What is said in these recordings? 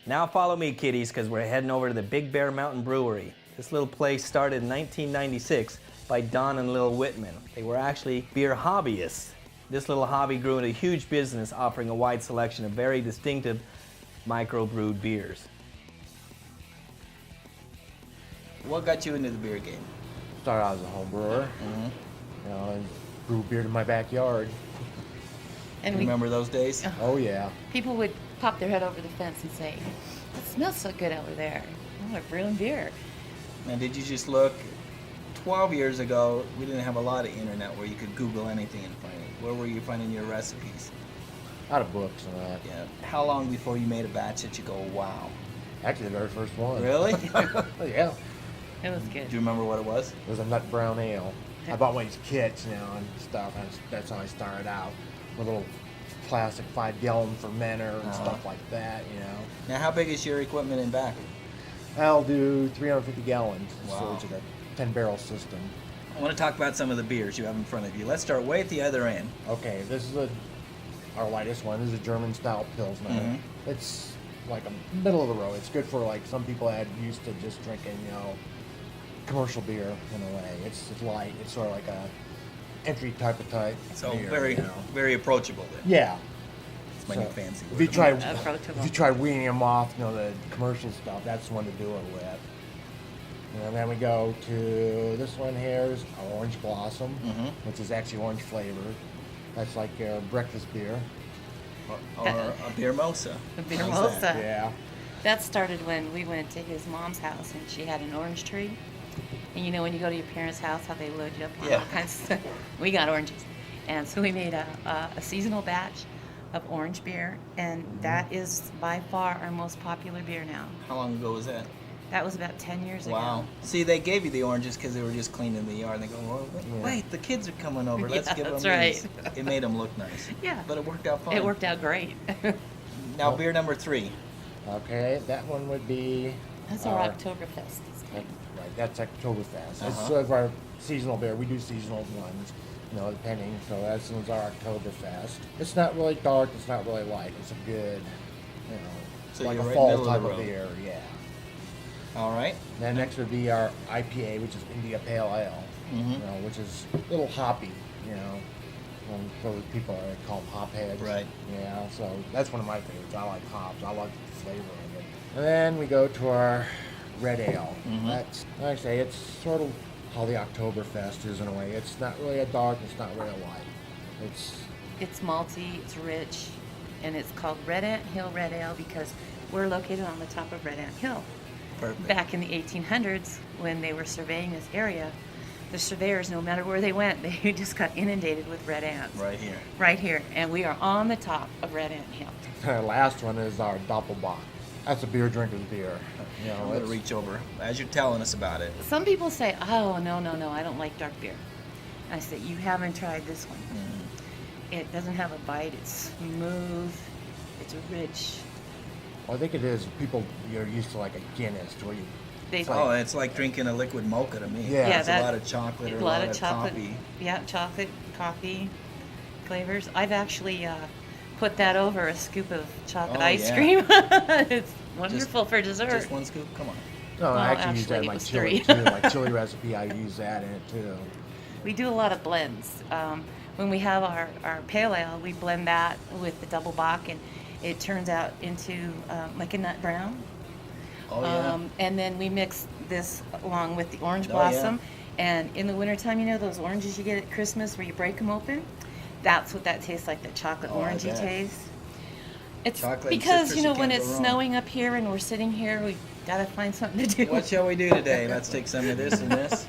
Now follow me, kiddies, because we're heading over to the Big Bear Mountain Brewery. This little place started in 1996 by Don and Lil Whitman. They were actually beer hobbyists. This little hobby grew into a huge business, offering a wide selection of very distinctive microbrewed beers. What got you into the beer game? Started out as a home brewer. You know, and brew beer in my backyard. And Remember those days? Oh yeah. people would pop their head over the fence and say, "It smells so good over there. Oh, they're brewing beer." And did you just look? 12 years ago, we didn't have a lot of internet where you could Google anything and find it. Where were you finding your recipes? Out of books and that. Yeah. How long before you made a batch that you go, wow? Actually, the very first one. Really? Yeah. It was good. Do you remember what it was? It was a nut brown ale. I bought one of these kits, you know, and stuff. And that's how I started out. A little plastic 5-gallon fermenter and stuff like that, you know. Now, how big is your equipment in back? I'll do 350 gallons. Wow. So it's like a 10-barrel system. I want to talk about some of the beers you have in front of you. Let's start way at the other end. Okay, this is our lightest one. This is a German-style Pilsner. Mhm. It's like a middle of the road. It's good for like some people that are used to just drinking, you know, commercial beer in a way. It's light. It's sort of like a entry type of So beer, very, you know. very approachable then. Yeah. It's my So, new fancy If you word. try, Approachable. if you try weaning them off, you know, the commercial stuff, that's the one to do it with. And then we go to this one here is Orange Blossom, which is actually orange flavored. That's like a breakfast beer. Or a beer mosa. A beer How's mosa. that? Yeah. That started when we went to his mom's house and she had an orange tree. And you know when you go to your parents' house, how they load you up on Yeah. all kinds of stuff. We got oranges. And so we made a seasonal batch of orange beer, and that is by far our most popular beer now. How long ago was that? That was about 10 years Wow. ago. See, they gave you the oranges because they were just cleaning the yard. And they go, well, wait, the kids are coming over. Let's Yeah, give them that's these. right. It made them look nice. Yeah. But it worked out fine. It worked out great. Now, beer number 3. Okay, that one would be. That's our Oktoberfest. Right, that's Oktoberfest. It's Uh-huh. sort of our seasonal beer. We do seasonal ones, you know, depending. So that's one's our Oktoberfest. It's not really dark. It's not really light. It's a good, you know, So like you're a right fall middle of type the of road. beer. Yeah. All right. Then next would be our IPA, which is India Pale Ale, you know, which is a little hoppy, you know. For the people that call them hop heads. Right. Yeah, so that's one of my favorites. I like hops. I like the flavor of it. And then we go to our red ale. That's, like I say, it's sort of how the Oktoberfest is in a way. It's not really a dark, it's not really a light. It's malty, it's rich, and it's called Red Ant Hill Red Ale because we're located on the top of Red Ant Hill. Perfect. Back in the 1800s, when they were surveying this area, the surveyors, no matter where they went, they just got inundated with red ants. Right here. Right here, and we are on the top of Red Ant Hill. Our last one is our Doppelbock. That's a beer drinker's beer. You know, I'm going to reach over as you're telling us about it. Some people say, "Oh, no, I don't like dark beer." I say, "You haven't tried this one. It doesn't have a bite. It's smooth. It's rich." well, I think it is. People, you're used to like a Guinness, where you. Oh, it's like drinking a liquid mocha to me. Yeah. It's a lot of chocolate or a lot of chocolate. coffee. Yeah, chocolate, coffee, flavors. I've actually put that over a scoop of chocolate ice yeah. cream. It's wonderful for dessert. Just one scoop? Come on. No, Well, I actually use that in actually, it my was chili 3. too. My chili recipe, I use that in it too. We do a lot of blends. When we have our pale ale, we blend that with the double bock, and it turns out into like a nut brown. Oh, yeah. And then we mix this along with the orange Oh, blossom. And in the wintertime, you know those oranges you get at Christmas where you break them open? That's what that tastes like, the chocolate Oh, I orangey bet. taste. It's Chocolate and because, citrus, you know, you when can't it's go wrong. snowing up here and we're sitting here, we gotta find something to do. What shall we do today? Let's take some of this and this.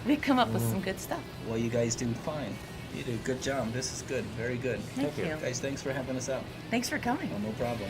We come up with some good stuff. Well, you guys do fine. You do a good job. This is good. Very good. Thank you. Guys, thanks for having us out. Thanks for coming. Well, no problem.